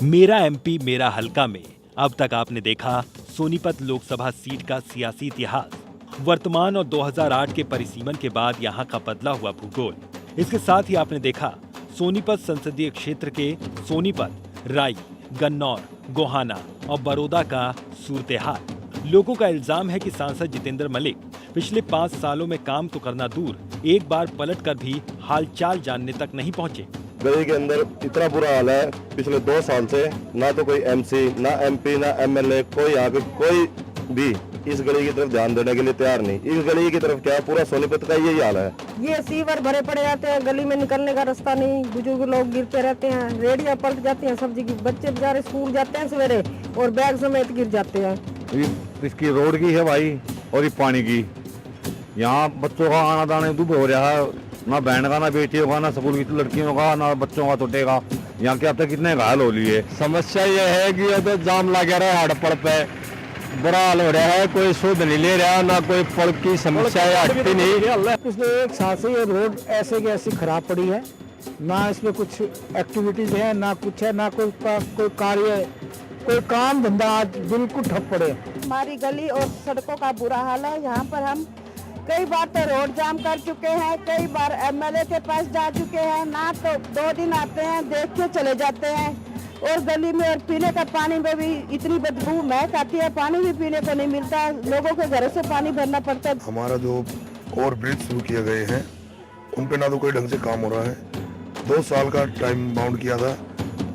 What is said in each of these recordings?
मेरा एमपी मेरा हलका में अब तक आपने देखा सोनीपत लोकसभा सीट का सियासी इतिहास, वर्तमान और 2008 के परिसीमन के बाद यहाँ का बदला हुआ भूगोल। इसके साथ ही आपने देखा सोनीपत संसदीय क्षेत्र के सोनीपत, राई, गन्नौर, गोहाना और बड़ौदा का सूरत-ए-हाल। लोगों का इल्जाम है कि सांसद जितेंद्र मलिक पिछले 5 सालों में काम तो करना दूर, एक बार पलट कर भी हालचाल जानने तक नहीं पहुंचे। गली के अंदर इतना बुरा हाल है पिछले 2 साल से, ना तो कोई एमसी, ना एमपी, ना एमएलए, कोई यहाँ पे कोई भी इस गली की तरफ ध्यान देने के लिए तैयार नहीं। इस गली की तरफ क्या है, पूरा सोनीपत का यही हाल है। ये सीवर भरे पड़े जाते हैं, गली में निकलने का रास्ता नहीं, बुजुर्ग लोग गिरते रहते हैं, रेडियां पलट जाती हैं, सब्जी की बच्चे बेचारे स्कूल जाते हैं सवेरे और बैग समेत गिर जाते हैं। इसकी रोड की है भाई, और ये पानी की। यहाँ बच्चों का आना जाना दुब हो रहा है, ना बहन का, ना बेटियों का, ना स्कूल की लड़कियों का, ना बच्चों का टूटेगा। यहाँ के अब तक कितने घायल हो लिए। समस्या ये है कि ये तो जाम लगे रहा है, हड़पड़ पे बुरा हाल हो रहा है, कोई शुद्ध नहीं ले रहा, ना कोई पड़ की समस्या हटती नहीं। पिछले 1 साल से ये रोड ऐसे की ऐसी खराब पड़ी है, ना इसमें कुछ एक्टिविटीज है, ना कुछ है, ना कोई कार्य, कोई काम धंधा आज बिल्कुल ठप पड़े। हमारी गली और सड़कों का बुरा हाल है। यहाँ पर हम कई बार तो रोड जाम कर चुके हैं, कई बार एमएलए के पास जा चुके हैं, ना तो 2 दिन आते हैं, देख के चले जाते हैं। और गली में और पीने का पानी में भी इतनी बदबू महक आती है, पानी भी पीने को नहीं मिलता है, लोगों के घरों से पानी भरना पड़ता है। हमारा जो ओवर ब्रिज शुरू किए गए हैं उन पे ना तो कोई ढंग से काम हो रहा है। 2 साल का टाइम बाउंड किया था,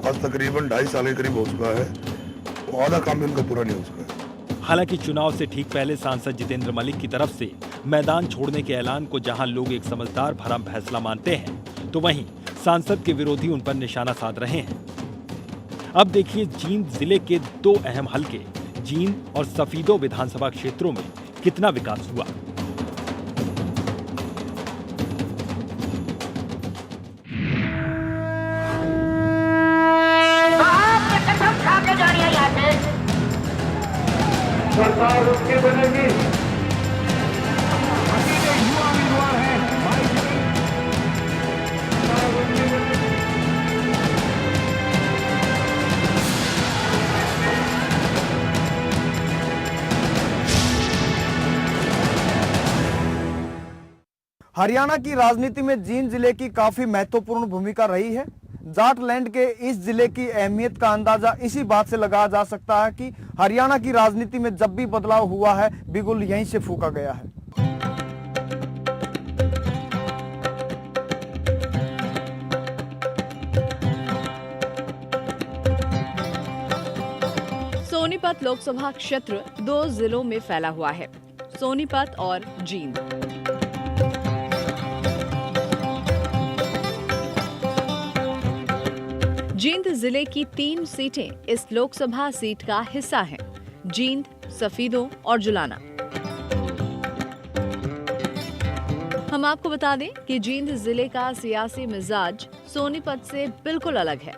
आज तकरीबन 2.5 साल के करीब हो चुका है, आधा काम भी उनका पूरा नहीं हो चुका है। हालांकि चुनाव से ठीक पहले सांसद जितेंद्र मलिक की तरफ से मैदान छोड़ने के ऐलान को जहां लोग एक समझदार भरा फैसला मानते हैं, तो वहीं सांसद के विरोधी उन पर निशाना साध रहे हैं। अब देखिए जींद जिले के 2 अहम हलके जींद और सफीदो विधानसभा क्षेत्रों में कितना विकास हुआ। सरकार उसकी बनेगी। युवा उम्मीदवार है हरियाणा की राजनीति में जींद जिले की काफी महत्वपूर्ण भूमिका रही है। जाट लैंड के इस जिले की अहमियत का अंदाजा इसी बात से लगाया जा सकता है कि हरियाणा की राजनीति में जब भी बदलाव हुआ है, बिगुल यहीं से फूंका गया है। सोनीपत लोकसभा क्षेत्र 2 जिलों में फैला हुआ है, सोनीपत और जींद। जींद जिले की 3 सीटें इस लोकसभा सीट का हिस्सा हैं, जींद, सफीदो और जुलाना। हम आपको बता दें कि जींद जिले का सियासी मिजाज सोनीपत से बिल्कुल अलग है।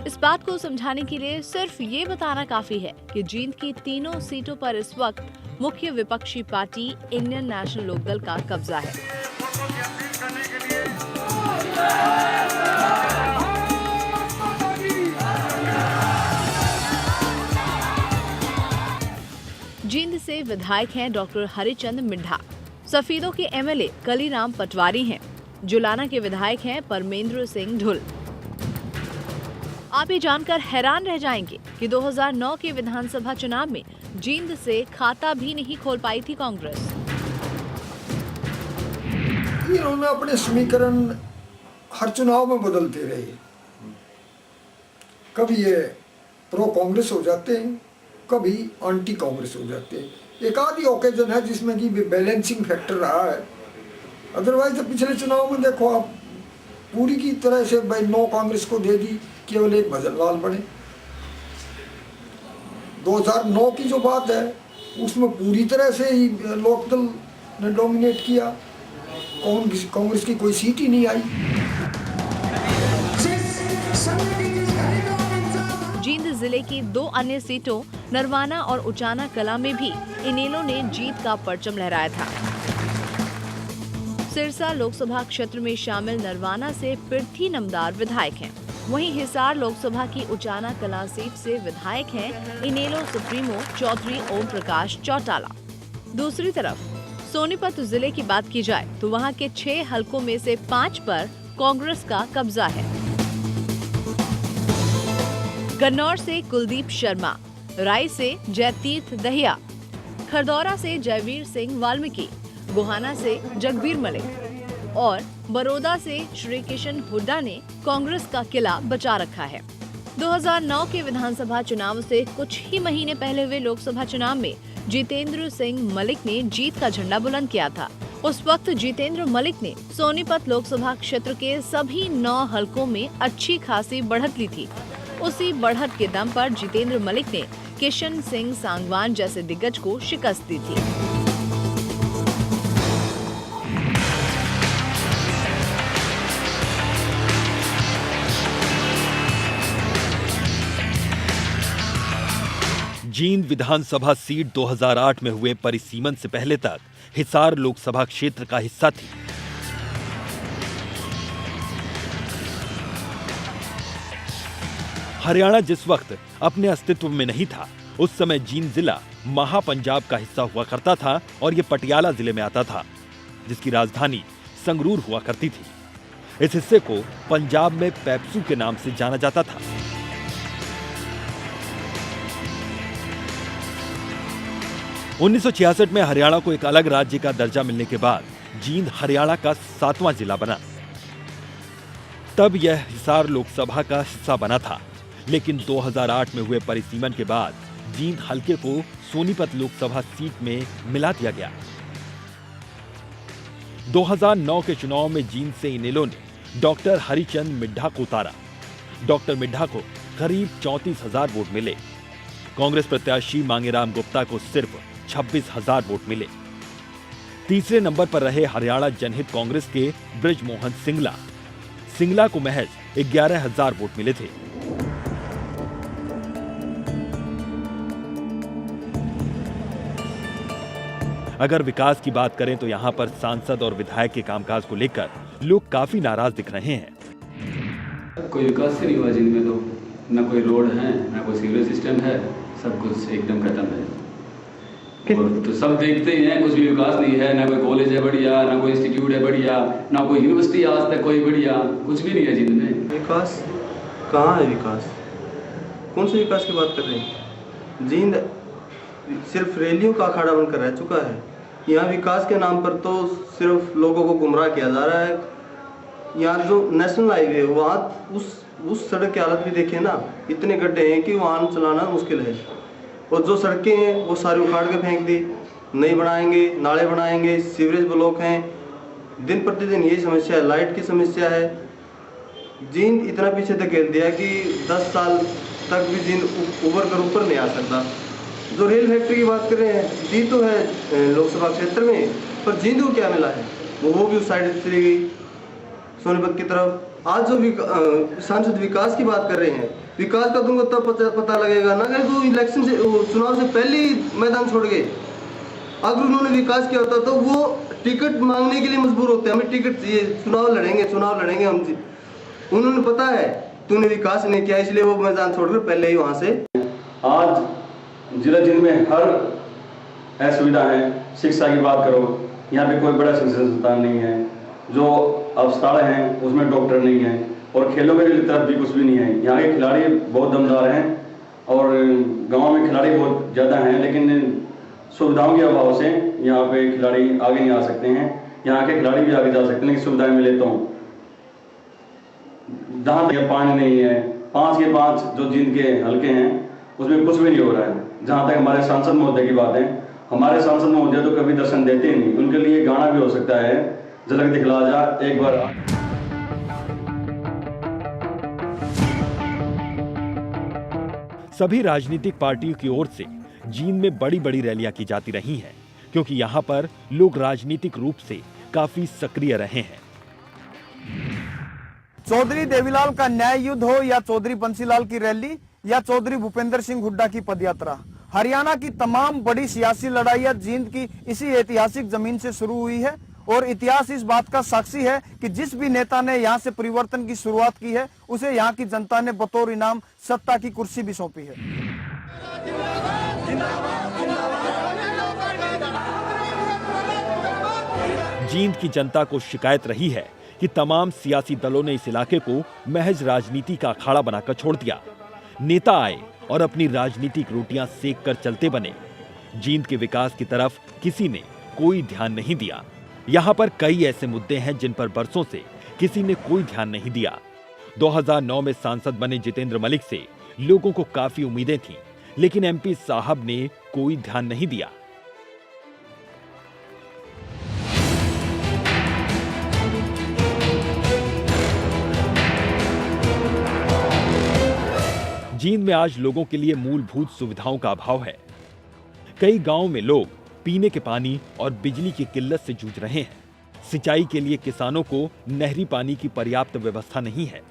इस बात को समझाने के लिए सिर्फ ये बताना काफी है कि जींद की 3 सीटों पर इस वक्त मुख्य विपक्षी पार्टी इंडियन नेशनल लोकदल का कब्जा है। जींद से विधायक हैं डॉक्टर हरिचंद मिड्ढा, सफीदों के एमएलए कलीराम पटवारी हैं, जुलाना के विधायक हैं परमेंद्र सिंह ढुल। आप ये जानकर हैरान रह जाएंगे कि 2009 के विधानसभा चुनाव में जींद से खाता भी नहीं खोल पाई थी कांग्रेस। इन्होंने अपने समीकरण हर चुनाव में बदलते रहे, कभी ये प्रो कांग्रेस हो जाते हैं, कभी एंटी कांग्रेस हो जाते हैं। एक आधी ओकेजन है जिसमें कि बैलेंसिंग फैक्टर रहा है, अदरवाइज तो पिछले चुनाव में देखो आप पूरी की तरह से भाई नो कांग्रेस को दे दी, केवल एक भजन लाल बने। 2009 की जो बात है उसमें पूरी तरह से ही लोकदल ने डोमिनेट किया, कांग्रेस की कोई सीट ही नहीं आई। जींद जिले की 2 अन्य सीटों नरवाना और उचाना कला में भी इनेलो ने जीत का परचम लहराया था। सिरसा लोकसभा क्षेत्र में शामिल नरवाना से पृथ्वी नमदार विधायक हैं। वहीं हिसार लोकसभा की उचाना कला सीट से विधायक हैं इनेलो सुप्रीमो चौधरी ओम प्रकाश चौटाला। दूसरी तरफ सोनीपत जिले की बात की जाए तो वहां के 6 हलकों में से 5 पर कांग्रेस का कब्जा है। गन्नौर से कुलदीप शर्मा, राय से जयतीर्थ दहिया, खरदौरा से जयवीर सिंह वाल्मीकि, गोहाना से जगबीर मलिक और बड़ौदा से श्री किशन हुड्डा ने कांग्रेस का किला बचा रखा है। 2009 के विधानसभा चुनाव से कुछ ही महीने पहले हुए लोकसभा चुनाव में जितेंद्र सिंह मलिक ने जीत का झंडा बुलंद किया था। उस वक्त जितेंद्र मलिक ने सोनीपत लोकसभा क्षेत्र के सभी 9 हलकों में अच्छी खासी बढ़त ली थी। उसी बढ़त के दम पर जितेंद्र मलिक ने किशन सिंह सांगवान जैसे दिग्गज को शिकस्त दी थी। जींद विधानसभा सीट 2008 में हुए परिसीमन से पहले तक हिसार लोकसभा क्षेत्र का हिस्सा थी। हरियाणा जिस वक्त अपने अस्तित्व में नहीं था, उस समय जींद जिला महापंजाब का हिस्सा हुआ करता था और ये पटियाला जिले में आता था, जिसकी राजधानी संगरूर हुआ करती थी। इस हिस्से को पंजाब में पेप्सू के नाम से जाना जाता था। (1966) में हरियाणा को एक अलग राज्य का दर्जा मिलने के बाद जींद हरियाणा का 7वां जिला बना। तब यह हिसार लोकसभा का हिस्सा बना था, लेकिन 2008 में हुए परिसीमन के बाद जींद हलके को सोनीपत लोकसभा सीट में मिला दिया गया। 2009 के चुनाव में जींद से इनेलो ने डॉक्टर हरिचंद मिड्ढा को उतारा। डॉक्टर मिड्ढा को करीब 34,000 वोट मिले। कांग्रेस प्रत्याशी मांगेराम गुप्ता को सिर्फ 26,000 वोट मिले। तीसरे नंबर पर रहे हरियाणा जनहित कांग्रेस के ब्रिजमोहन सिंगला को महज 11,000 वोट मिले थे। अगर विकास की बात करें तो यहाँ पर सांसद और विधायक के कामकाज को लेकर लोग काफी नाराज दिख रहे हैं। कोई विकास ही नहीं हुआ जिनमें, तो न कोई रोड है, न कोई सीवरेज सिस्टम है, सब कुछ एकदम खत्म है। और तो सब देखते ही हैं, कुछ भी विकास नहीं है, ना कोई कॉलेज है बढ़िया, ना कोई इंस्टीट्यूट है बढ़िया, ना कोई यूनिवर्सिटी आज तक कोई बढ़िया, कुछ भी नहीं है जींद में। विकास कहाँ है? विकास कौन से विकास की बात कर रहे हैं? जींद सिर्फ रैलियों का अखाड़ा बनकर रह चुका है। यहाँ विकास के नाम पर तो सिर्फ लोगों को गुमराह किया जा रहा है। यहाँ जो नेशनल हाईवे है वहाँ उस सड़क की हालत भी देखें ना, इतने गड्ढे हैं कि वाहन चलाना मुश्किल है। और जो सड़कें हैं वो सारी उखाड़ के फेंक दी, नहीं बनाएंगे, नाले बनाएंगे, सीवरेज ब्लॉक हैं। दिन प्रतिदिन यही समस्या है, लाइट की समस्या है। जींद इतना पीछे धकेल दिया कि 10 साल तक भी जींद उभर कर ऊपर नहीं आ सकता। जो रेल फैक्ट्री की बात कर रहे हैं, दी तो है लोकसभा क्षेत्र में, पर जींद को क्या मिला है? वो भी उस साइड चली गई सोनीपत की तरफ। आज जो सांसद विकास की बात कर रहे हैं, विकास का तुमको तब पता लगेगा ना कि वो इलेक्शन से चुनाव से पहले ही मैदान छोड़ गए। अगर उन्होंने विकास किया होता तो वो टिकट मांगने के लिए मजबूर होते, हमें टिकट चाहिए, चुनाव लड़ेंगे हम। उन्होंने पता है तूने विकास नहीं किया, इसलिए वो मैदान छोड़कर पहले ही वहां से। आज जिला जींद में हर असुविधा है। शिक्षा की बात करो, यहाँ पे कोई बड़ा शिक्षा संस्थान नहीं है। जो अस्पताल हैं उसमें डॉक्टर नहीं है, और खेलों की तरफ भी कुछ भी नहीं है। यहाँ के खिलाड़ी बहुत दमदार हैं और गांव में खिलाड़ी बहुत ज़्यादा हैं, लेकिन सुविधाओं के अभाव से यहाँ पे खिलाड़ी आगे नहीं आ सकते हैं। यहाँ के खिलाड़ी भी आगे जा सकते हैं, लेकिन सुविधाएं मिले तो जहाँ तक पानी नहीं है, 5 के 5 जो जींद के हल्के हैं उसमें कुछ भी नहीं हो रहा है। जहाँ तक हमारे सांसद महोदय की बात है, हमारे सांसद महोदय तो कभी दर्शन देते ही नहीं। उनके लिए गाना भी हो सकता है, झलक दिखला जा एक बार। सभी राजनीतिक पार्टियों की ओर से जींद में बड़ी बड़ी रैलियां की जाती रही हैं, क्योंकि यहां पर लोग राजनीतिक रूप से काफी सक्रिय रहे हैं। चौधरी देवीलाल का न्याय युद्ध हो या चौधरी बंसीलाल की रैली या चौधरी भूपेंद्र सिंह हुड्डा की पदयात्रा, हरियाणा की तमाम बड़ी सियासी लड़ाइयां जींद की इसी ऐतिहासिक जमीन से शुरू हुई है और इतिहास इस बात का साक्षी है कि जिस भी नेता ने यहाँ से परिवर्तन की शुरुआत की है उसे यहाँ की जनता ने बतौर इनाम सत्ता की कुर्सी भी सौंपी है। जींद की जनता को शिकायत रही है कि तमाम सियासी दलों ने इस इलाके को महज राजनीति का अखाड़ा बनाकर छोड़ दिया। नेता आए और अपनी राजनीतिक रोटियां सेक कर चलते बने। जींद के विकास की तरफ किसी ने कोई ध्यान नहीं दिया। यहाँ पर कई ऐसे मुद्दे हैं जिन पर बरसों से किसी ने कोई ध्यान नहीं दिया। 2009 में सांसद बने जितेंद्र मलिक से लोगों को काफी उम्मीदें थीं, लेकिन एमपी साहब ने कोई ध्यान नहीं दिया। जींद में आज लोगों के लिए मूलभूत सुविधाओं का अभाव है। कई गांवों में लोग पीने के पानी और बिजली की किल्लत से जूझ रहे हैं। सिंचाई के लिए किसानों को नहरी पानी की पर्याप्त व्यवस्था नहीं है।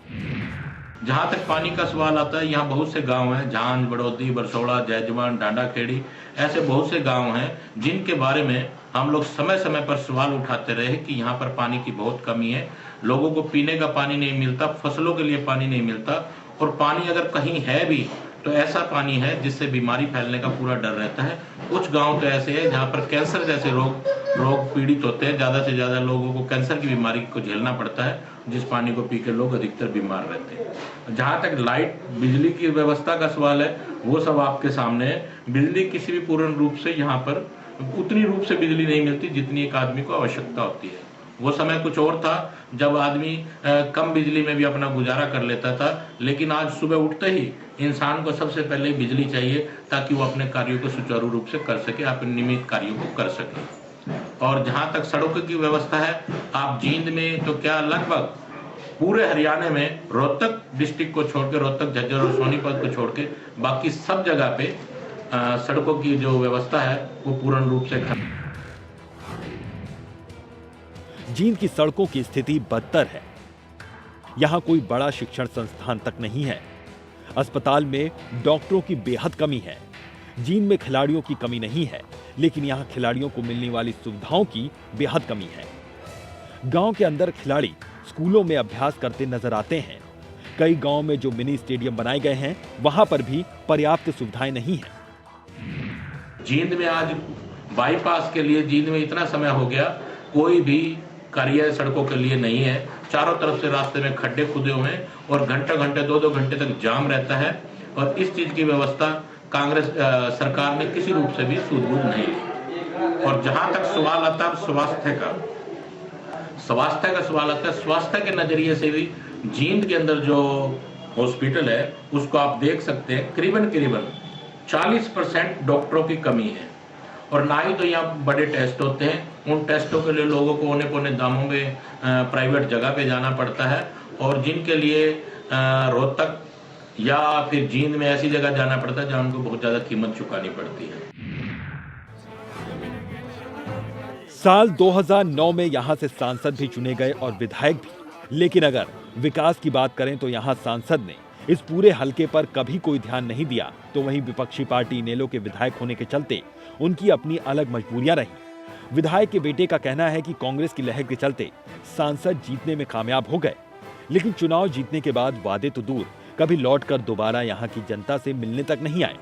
जहाँ तक पानी का सवाल आता है, यहाँ बहुत से गांव हैं, झांझ, बड़ौदी, बरसोड़ा, जयजवान, डांडा खेड़ी, ऐसे बहुत से गांव हैं जिनके बारे में हम लोग समय समय पर सवाल उठाते रहे कि यहाँ पर पानी की बहुत कमी है। लोगों को पीने का पानी नहीं मिलता, फसलों के लिए पानी नहीं मिलता, और पानी अगर कहीं है भी तो ऐसा पानी है जिससे बीमारी फैलने का पूरा डर रहता है। कुछ गांव तो ऐसे हैं जहाँ पर कैंसर जैसे रोग पीड़ित होते हैं। ज़्यादा से ज़्यादा लोगों को कैंसर की बीमारी को झेलना पड़ता है, जिस पानी को पी के लोग अधिकतर बीमार रहते हैं। जहाँ तक लाइट, बिजली की व्यवस्था का सवाल है, वो सब आपके सामने है। बिजली किसी भी पूर्ण रूप से यहाँ पर उतनी रूप से बिजली नहीं मिलती जितनी एक आदमी को आवश्यकता होती है। वो समय कुछ और था जब आदमी कम बिजली में भी अपना गुजारा कर लेता था, लेकिन आज सुबह उठते ही इंसान को सबसे पहले बिजली चाहिए ताकि वो अपने कार्यों को सुचारू रूप से कर सके, अपने नियमित कार्यों को कर सके। और जहाँ तक सड़कों की व्यवस्था है, आप जींद में तो क्या लगभग पूरे हरियाणा में रोहतक डिस्ट्रिक्ट को छोड़ के, रोहतक, झज्जर और सोनीपत को छोड़ के बाकी सब जगह पे सड़कों की जो व्यवस्था है वो पूर्ण रूप से खत्म। जींद की सड़कों की स्थिति बदतर है। यहाँ कोई बड़ा शिक्षण संस्थान तक नहीं है। अस्पताल में डॉक्टरों की बेहद कमी है। जींद में खिलाड़ियों की कमी नहीं है, लेकिन यहाँ खिलाड़ियों को मिलने वाली सुविधाओं की बेहद कमी है। गांव के अंदर खिलाड़ी स्कूलों में अभ्यास करते नजर आते हैं। कई गांव में जो मिनी स्टेडियम बनाए गए हैं, वहां पर भी पर्याप्त सुविधाएं नहीं है। जींद में आज बाईपास के लिए जींद में इतना समय हो गया, कोई भी कार्य सड़कों के लिए नहीं है। चारों तरफ से रास्ते में खड्डे खुदे हुए हैं और घंटे 2-2 घंटे तक जाम रहता है। और इस चीज की व्यवस्था कांग्रेस सरकार ने किसी रूप से भी सूझबूझ नहीं ली। और जहां तक सवाल आता है स्वास्थ्य का सवाल आता है, स्वास्थ्य के नजरिए से भी जींद के अंदर जो हॉस्पिटल है उसको आप देख सकते हैं, करीबन 40% डॉक्टरों की कमी है। और ना ही तो यहाँ बड़े टेस्ट होते हैं। उन टेस्टों के लिए लोगों को औने-पौने दामों में प्राइवेट जगह पे जाना पड़ता है, और जिनके लिए रोहतक या फिर जींद में ऐसी जगह जाना पड़ता है जहाँ उनको बहुत ज्यादा कीमत चुकानी पड़ती है। साल 2009 में यहाँ से सांसद भी चुने गए और विधायक भी, लेकिन अगर विकास की बात करें तो यहाँ सांसद ने इस पूरे हलके पर कभी कोई ध्यान नहीं दिया। तो वहीं विपक्षी पार्टी इनेलो के विधायक होने के चलते उनकी अपनी अलग मजबूरियां रहीं। विधायक के बेटे का कहना है कि कांग्रेस की लहर के चलते सांसद जीतने में कामयाब हो गए, लेकिन चुनाव जीतने के बाद वादे तो दूर, कभी लौटकर दोबारा यहाँ की जनता से मिलने तक नहीं आए।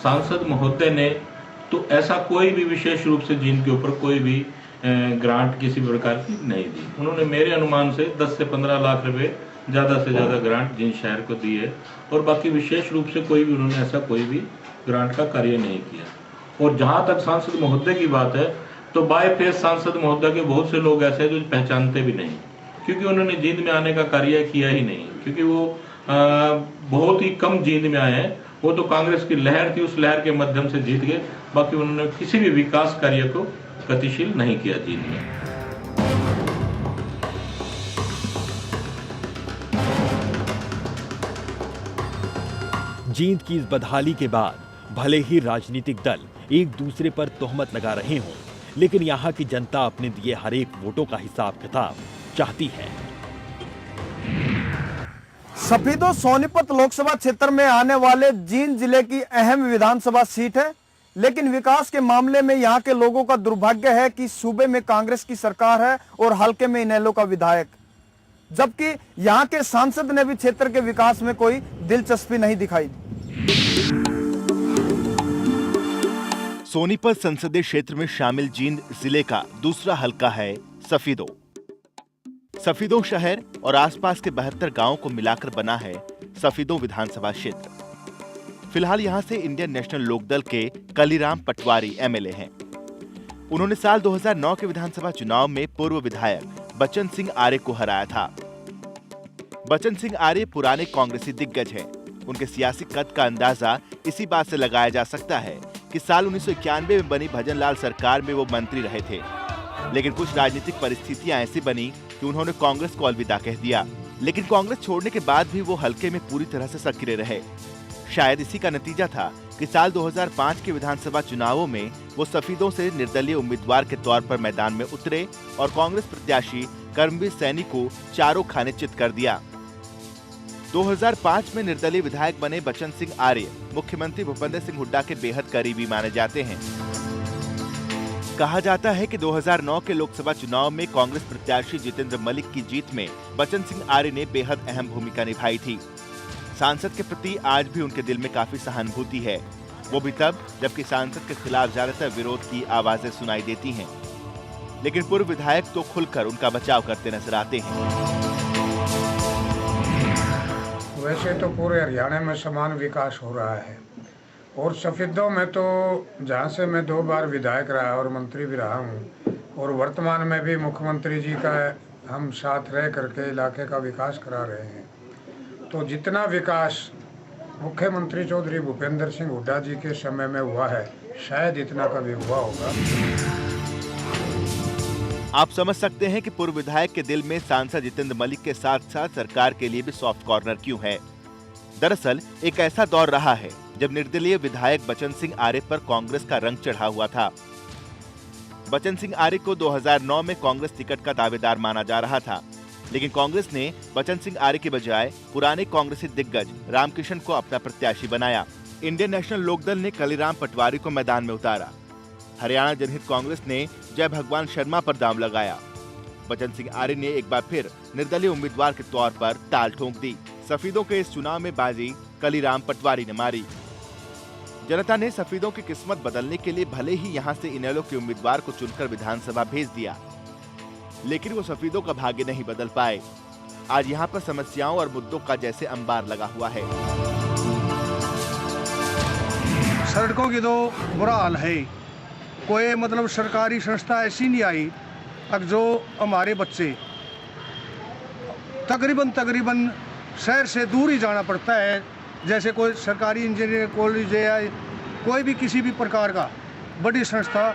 सांसद महोदय ने तो ऐसा कोई भी विशेष रूप से जींद के ऊपर कोई भी ग्रांट किसी प्रकार की नहीं दी। उन्होंने मेरे अनुमान से 10 से 15 लाख रुपए ज्यादा से ज्यादा ग्रांट जींद शहर को दी है, और बाकी विशेष रूप से कोई भी उन्होंने ऐसा कोई भी ग्रांट का कार्य नहीं किया। और जहां तक सांसद महोदय की बात है, तो बाय फेस सांसद महोदय के बहुत से लोग ऐसे हैं जो पहचानते भी नहीं, क्योंकि उन्होंने जींद में आने का कार्य किया ही नहीं, क्योंकि वो बहुत ही कम जींद में आए हैं। वो तो कांग्रेस की लहर थी, उस लहर के माध्यम से जीत गए, बाकी उन्होंने किसी भी विकास कार्य को गतिशील नहीं किया जींद में। जींद की इस बदहाली के बाद भले ही राजनीतिक दल एक दूसरे पर तोहमत लगा रहे हों, लेकिन यहाँ की जनता अपने दिए हर एक वोटों का हिसाब किताब चाहती है। सफीदो सोनीपत लोकसभा क्षेत्र में आने वाले जींद जिले की अहम विधानसभा सीट है। लेकिन विकास के मामले में यहाँ के लोगों का दुर्भाग्य है कि सूबे में कांग्रेस की सरकार है और हल्के में इनेलो का विधायक, जबकि यहाँ के सांसद ने भी क्षेत्र के विकास में कोई दिलचस्पी नहीं दिखाई। सोनीपत संसदीय क्षेत्र में शामिल जींद जिले का दूसरा हलका है सफीदो। सफीदो शहर और आसपास के 72 गांवों को मिलाकर बना है सफीदो विधानसभा क्षेत्र। फिलहाल यहां से इंडियन नेशनल लोकदल के कलीराम पटवारी एमएलए हैं। उन्होंने साल 2009 के विधानसभा चुनाव में पूर्व विधायक बचन सिंह आर्य को हराया था। बचन सिंह आर्य पुराने कांग्रेसी दिग्गज हैं। उनके सियासी कद का अंदाजा इसी बात से लगाया जा सकता है कि साल 1991 में बनी भजनलाल सरकार में वो मंत्री रहे थे, लेकिन कुछ राजनीतिक परिस्थितियां ऐसी बनी कि उन्होंने कांग्रेस को अलविदा कह दिया। लेकिन कांग्रेस छोड़ने के बाद भी वो हल्के में पूरी तरह से सक्रिय रहे। शायद इसी का नतीजा था कि साल 2005 के विधानसभा चुनावों में वो सफीदों से निर्दलीय उम्मीदवार के तौर पर मैदान में उतरे और कांग्रेस प्रत्याशी कर्मवीर सैनी को चारों खाने चित कर दिया। 2005 में निर्दलीय विधायक बने बचन सिंह आर्य मुख्यमंत्री भूपेंद्र सिंह हुड्डा के बेहद करीबी माने जाते हैं। कहा जाता है कि 2009 के लोकसभा चुनाव में कांग्रेस प्रत्याशी जितेंद्र मलिक की जीत में बचन सिंह आर्य ने बेहद अहम भूमिका निभाई थी। सांसद के प्रति आज भी उनके दिल में काफी सहानुभूति है, वो भी तब जबकि सांसद के खिलाफ ज्यादातर विरोध की आवाजें सुनाई देती हैं। लेकिन पूर्व विधायक तो खुलकर उनका बचाव करते नजर आते हैं। वैसे तो पूरे हरियाणा में समान विकास हो रहा है और सफीदों में तो जहाँ से मैं 2 बार विधायक रहा और मंत्री भी रहा हूँ और वर्तमान में भी मुख्यमंत्री जी का हम साथ रह करके इलाके का विकास करा रहे हैं। तो जितना विकास मुख्यमंत्री चौधरी भूपेंद्र सिंह हुड्डा जी के समय में हुआ है, शायद इतना कभी हुआ होगा। आप समझ सकते हैं कि पूर्व विधायक के दिल में सांसद जितेंद्र मलिक के साथ साथ सरकार के लिए भी सॉफ्ट कॉर्नर क्यों है। दरअसल एक ऐसा दौर रहा है जब निर्दलीय विधायक बचन सिंह आर्य पर कांग्रेस का रंग चढ़ा हुआ था। बचन सिंह आर्य को 2009 में कांग्रेस टिकट का दावेदार माना जा रहा था, लेकिन कांग्रेस ने बचन सिंह आर्य के बजाय पुराने कांग्रेसी दिग्गज रामकिशन को अपना प्रत्याशी बनाया। इंडियन नेशनल लोकदल ने कलीराम पटवारी को मैदान में उतारा। हरियाणा जनहित कांग्रेस ने जय भगवान शर्मा पर दांव लगाया। बचन सिंह आर्य ने एक बार फिर निर्दलीय उम्मीदवार के तौर पर ताल ठोंक दी। सफीदों के इस चुनाव में बाजी कलीराम पटवारी ने मारी। जनता ने सफीदों की किस्मत बदलने के लिए भले ही यहां से इनेलो के उम्मीदवार को चुनकर विधानसभा भेज दिया, लेकिन वो सफीदों का भाग्य नहीं बदल पाए। आज यहाँ पर समस्याओं और मुद्दों का जैसे अंबार लगा हुआ है। सड़कों की तो बुरा हाल है। कोई मतलब सरकारी संस्था ऐसी नहीं आई अब जो हमारे बच्चे तकरीबन शहर से दूर ही जाना पड़ता है। जैसे कोई सरकारी इंजीनियरिंग कॉलेज या कोई भी किसी भी प्रकार का बड़ी संस्था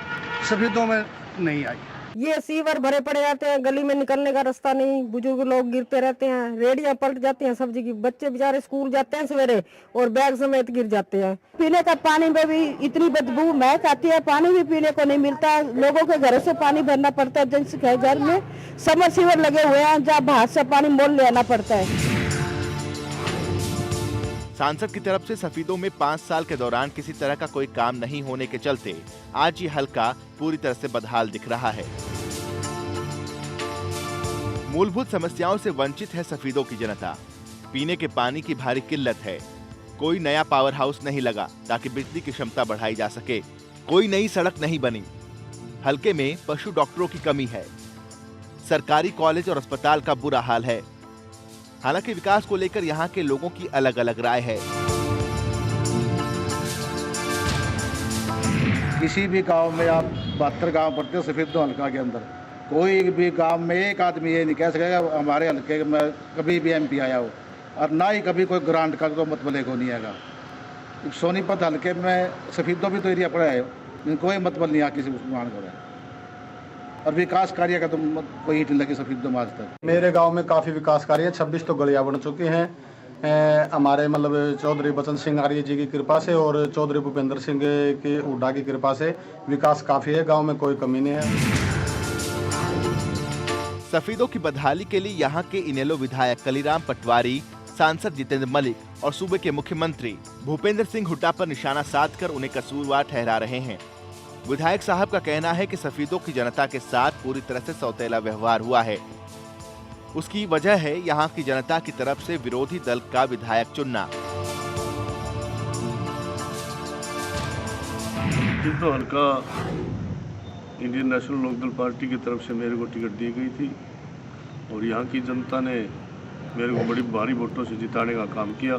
सफीदों में नहीं आई। ये सीवर भरे पड़े जाते हैं, गली में निकलने का रास्ता नहीं, बुजुर्ग लोग गिरते रहते हैं, रेडियां पलट जाती हैं सब्जी की, बच्चे बेचारे स्कूल जाते हैं सवेरे और बैग समेत गिर जाते हैं। पीने का पानी में भी इतनी बदबू महक आती है, पानी भी पीने को नहीं मिलता है। लोगों के घरों से पानी भरना पड़ता है, जिनके घर में समर सीवर लगे हुए हैं जहाँ बाहर से पानी मोल ले आना पड़ता है। सांसद की तरफ से सफीदों में 5 साल के दौरान किसी तरह का कोई काम नहीं होने के चलते आज ये हल्का पूरी तरह से बदहाल दिख रहा है। मूलभूत समस्याओं से वंचित है सफीदों की जनता। पीने के पानी की भारी किल्लत है। कोई नया पावर हाउस नहीं लगा ताकि बिजली की क्षमता बढ़ाई जा सके। कोई नई सड़क नहीं बनी। हल्के में पशु डॉक्टरों की कमी है। सरकारी कॉलेज और अस्पताल का बुरा हाल है। हालांकि विकास को लेकर यहाँ के लोगों की अलग अलग राय है। किसी भी गांव में आप 72 गांव पड़ते हो सफीदों हल्का के अंदर, कोई भी गांव में एक आदमी ये नहीं कह सकेगा हमारे हल्के में कभी भी एमपी आया हो, और ना ही कभी कोई ग्रांट का तो मतलब को नहीं आएगा। सोनीपत हल्के में सफीदों भी तो एरिया पड़ा है, कोई मतलब नहीं आ किसी मुसलमान को, और विकास कार्य का तो कोई ईंट लगी सफीदों में आज तक। मेरे गांव में काफ़ी विकास कार्य 26 तो गलियां बन चुकी हैं। हमारे मतलब चौधरी बचन सिंह आर्य जी की कृपा से और चौधरी भूपेंद्र सिंह के हुड्डा की कृपा से विकास काफ़ी है, गांव में कोई कमी नहीं है। सफीदों की बदहाली के लिए यहाँ के इनेलो विधायक कलीराम पटवारी सांसद जितेंद्र मलिक और सूबे के मुख्यमंत्री भूपेंद्र सिंह हुड्डा पर निशाना साधकर उन्हें कसूरवार ठहरा रहे हैं। विधायक साहब का कहना है कि सफेदों की जनता के साथ पूरी तरह से सौतेला व्यवहार हुआ है। उसकी वजह है यहाँ की जनता की तरफ से विरोधी दल का विधायक चुनना। तो हल्का इंडियन नेशनल लोकदल पार्टी की तरफ से मेरे को टिकट दी गई थी और यहाँ की जनता ने मेरे को बड़ी भारी वोटों से जिताने का काम किया,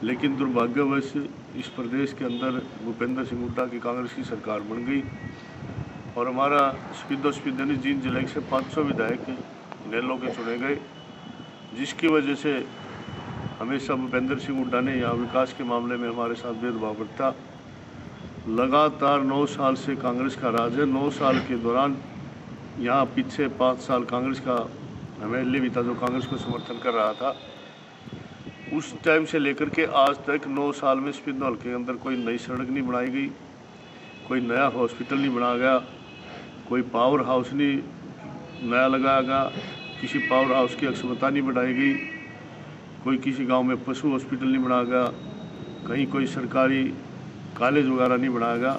लेकिन दुर्भाग्यवश इस प्रदेश के अंदर भूपेंद्र सिंह हुड्डा की कांग्रेस की सरकार बन गई और हमारा स्पीडो जींद जिले से 500 विधायक नेलों के चुने गए, जिसकी वजह से हमेशा भूपेंद्र सिंह हुड्डा ने यहाँ विकास के मामले में हमारे साथ भेदभाव बरता। लगातार 9 साल से कांग्रेस का राज है। 9 साल के दौरान यहाँ पीछे 5 साल कांग्रेस का MLA भी था जो कांग्रेस को समर्थन कर रहा था। उस टाइम से लेकर के आज तक 9 साल में स्पीडो हल्के के अंदर कोई नई सड़क नहीं बनाई गई, कोई नया हॉस्पिटल नहीं बनाया गया, कोई पावर हाउस नहीं नया लगाया गया, किसी पावर हाउस की अक्षमता नहीं बढ़ाई गई, कोई किसी गांव में पशु हॉस्पिटल नहीं बनाया गया, कहीं कोई सरकारी कॉलेज वगैरह नहीं बनाया गया।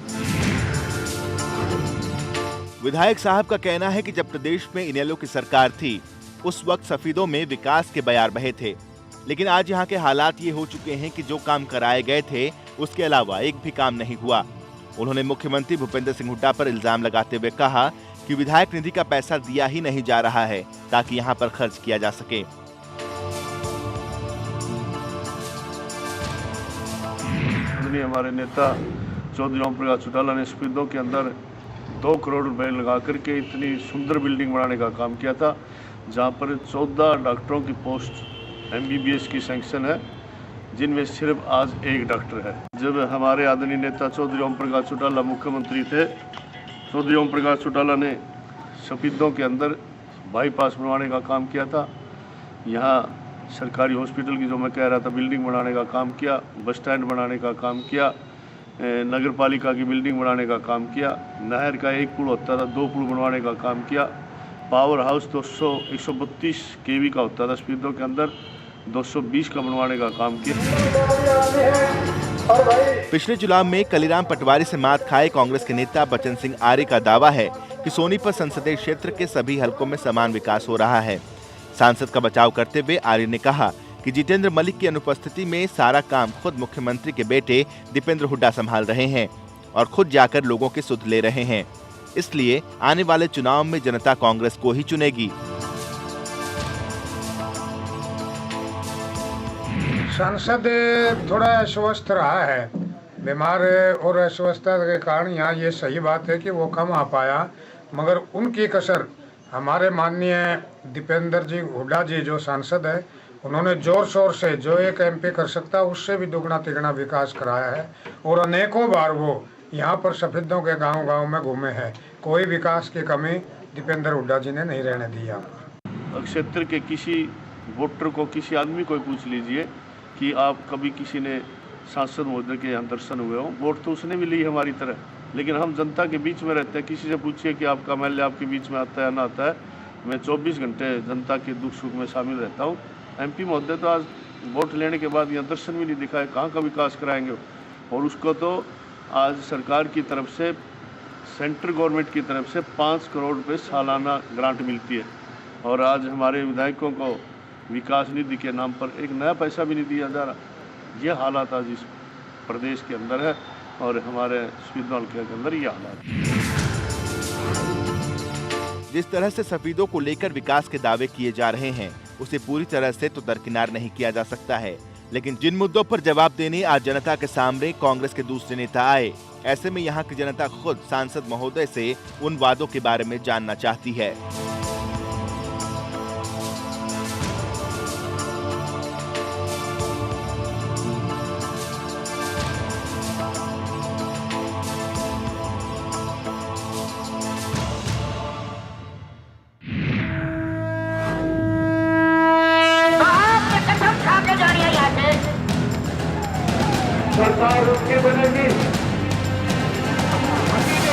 विधायक साहब का कहना है कि जब प्रदेश में इनेलो की सरकार थी उस वक्त सफेदों में विकास के बयार बहे थे, लेकिन आज यहाँ के हालात ये हो चुके हैं कि जो काम कराए गए थे उसके अलावा एक भी काम नहीं हुआ। उन्होंने मुख्यमंत्री भूपेंद्र सिंह हुड्डा पर इल्जाम लगाते हुए कहा कि विधायक निधि का पैसा दिया ही नहीं जा रहा है ताकि यहाँ पर खर्च किया जा सके। हमारे नेता चौधरी ओम प्रकाश चौटाला ने स्पीडो के अंदर 2 करोड़ रुपए लगा करके इतनी सुंदर बिल्डिंग बनाने का काम किया था, जहाँ पर 14 डॉक्टरों की पोस्ट MBBS की सैंक्शन है, जिनमें सिर्फ आज 1 डॉक्टर है। जब हमारे आदरणीय नेता चौधरी ओम प्रकाश चौटाला मुख्यमंत्री थे, चौधरी ओम प्रकाश चौटाला ने सफेदों के अंदर बाईपास बनवाने का काम किया था। यहाँ सरकारी हॉस्पिटल की जो मैं कह रहा था बिल्डिंग बनाने का काम किया, बस स्टैंड बनाने का काम किया, नगर पालिका की बिल्डिंग बनाने का काम किया, नहर का 1 पुल होता था 2 पुल बनवाने का काम किया, पावर हाउस 132 kV का होता था स्पीडो के अंदर 220 का बनवाने का काम किया। पिछले चुनाव में कलीराम पटवारी से मात खाए कांग्रेस के नेता बचन सिंह आर्य का दावा है कि सोनीपत संसदीय क्षेत्र के सभी हलकों में समान विकास हो रहा है। सांसद का बचाव करते हुए आर्य ने कहा कि जितेंद्र मलिक की अनुपस्थिति में सारा काम खुद मुख्यमंत्री के बेटे दीपेंद्र हुड्डा संभाल रहे हैं और खुद जाकर लोगों की सुध ले रहे हैं, इसलिए आने वाले चुनाव में जनता कांग्रेस को ही चुनेगी। सांसद थोड़ा अस्वस्थ रहा है, बीमार और अस्वस्थता के कारण यहाँ ये सही बात है कि वो कम आ पाया, मगर उनकी कसर हमारे माननीय दीपेंद्र जी हुड्डा जी जो सांसद है उन्होंने जोर शोर से जो एक MP कर सकता उससे भी दुगना तिगना विकास कराया है और अनेकों बार वो यहाँ पर सफेदों के गांव-गांव में घूमे हैं। कोई विकास की कमी दीपेंद्र हुड्डा जी ने नहीं रहने दी। यहाँ क्षेत्र के किसी वोटर को, किसी आदमी को पूछ लीजिए कि आप कभी किसी ने सांसद महोदय के यहाँ दर्शन हुए हो, वोट तो उसने भी ली हमारी तरह, लेकिन हम जनता के बीच में रहते हैं। किसी से पूछिए कि आपका MLA आपके बीच में आता है ना आता है। मैं 24 घंटे जनता के दुख सुख में शामिल रहता हूँ। MP महोदय तो आज वोट लेने के बाद यहाँ दर्शन भी नहीं दिखाए, कहाँ का विकास कराएंगे, और उसको तो आज सरकार की तरफ से, सेंट्रल गवर्नमेंट की तरफ से 5 करोड़ रुपये सालाना ग्रांट मिलती है, और आज हमारे विधायकों को विकास निधि के नाम पर एक नया पैसा भी नहीं दिया जा रहा। ये हालात आज इस प्रदेश के अंदर है और हमारे स्पीडो हल्के के अंदर ये हालात। जिस तरह से सफेदों को लेकर विकास के दावे किए जा रहे हैं उसे पूरी तरह से तो दरकिनार नहीं किया जा सकता है, लेकिन जिन मुद्दों पर जवाब देने आज जनता के सामने कांग्रेस के दूसरे नेता आए, ऐसे में यहाँ की जनता खुद सांसद महोदय से उन वादों के बारे में जानना चाहती है। सरकार उसकी बनेगी।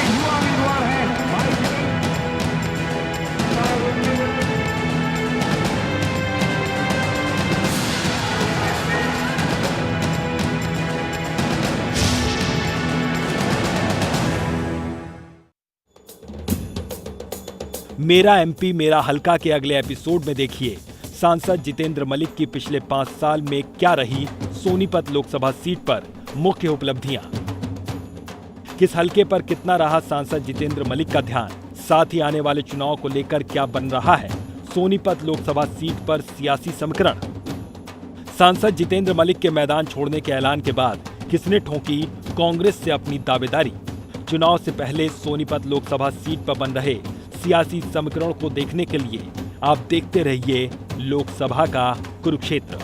युवा उम्मीदवार है मेरा एमपी मेरा हलका के अगले एपिसोड में देखिए सांसद जितेंद्र मलिक की पिछले 5 साल में क्या रही सोनीपत लोकसभा सीट पर मुख्य उपलब्धियां, किस हलके पर कितना रहा सांसद जितेंद्र मलिक का ध्यान, साथ ही आने वाले चुनाव को लेकर क्या बन रहा है सोनीपत लोकसभा सीट पर सियासी समीकरण। सांसद जितेंद्र मलिक के मैदान छोड़ने के ऐलान के बाद किसने ठोकी कांग्रेस से अपनी दावेदारी। चुनाव से पहले सोनीपत लोकसभा सीट पर बन रहे सियासी समीकरण को देखने के लिए आप देखते रहिए लोकसभा का कुरुक्षेत्र।